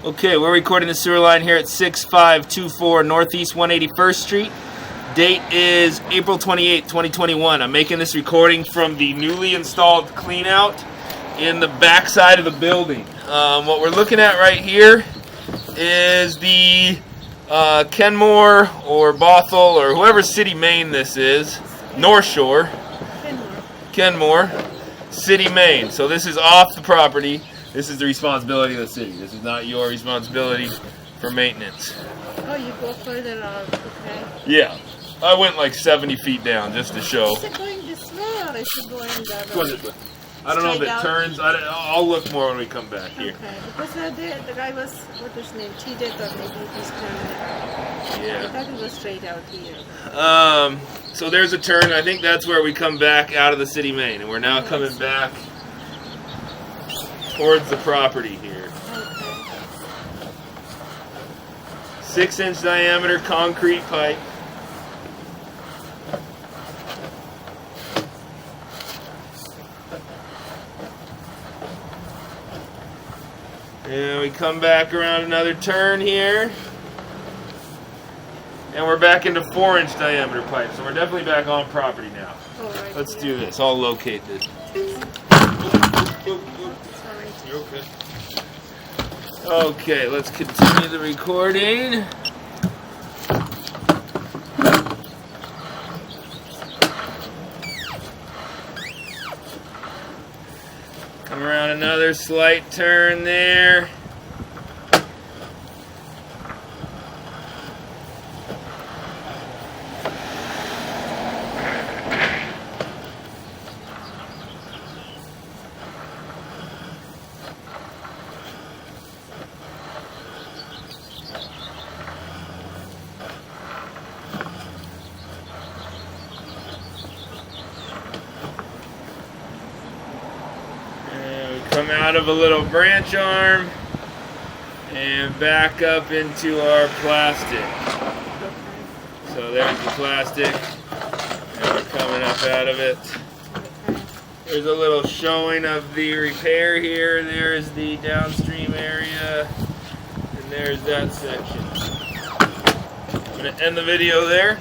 Okay, we're recording the sewer line here at 6524 Northeast 181st Street. Date is April 28, 2021. I'm making this recording from the newly installed cleanout in the back side of the building. What we're looking at right here is the Kenmore or Bothell or whoever city main this is, North Shore, Kenmore, city main. So this is off the property. This is the responsibility of the city. This is not your responsibility for maintenance. Oh, you go further out, okay. Yeah. I went like 70 feet down just to show. Is it going this way or is it going that way? Go this way. I don't know if it turns. I'll look more when we come back here. Okay, because the guy was, what was his name? TJ thought maybe he's turning. Yeah. I thought it was straight out here. So there's a turn. I think that's where we come back out of the city main. And we're now coming back towards the property here. Okay. 6-inch diameter concrete pipe. And we come back around another turn here. And we're back into 4-inch diameter pipe. So we're definitely back on property now. Right, Let's do this. I'll locate this. You're okay. Okay, let's continue the recording. Come around another slight turn there. Come out of a little branch arm and back up into our plastic. So there's the plastic, and we're coming up out of it. There's a little showing of the repair here. There's the downstream area, and there's that section. I'm going to end the video there.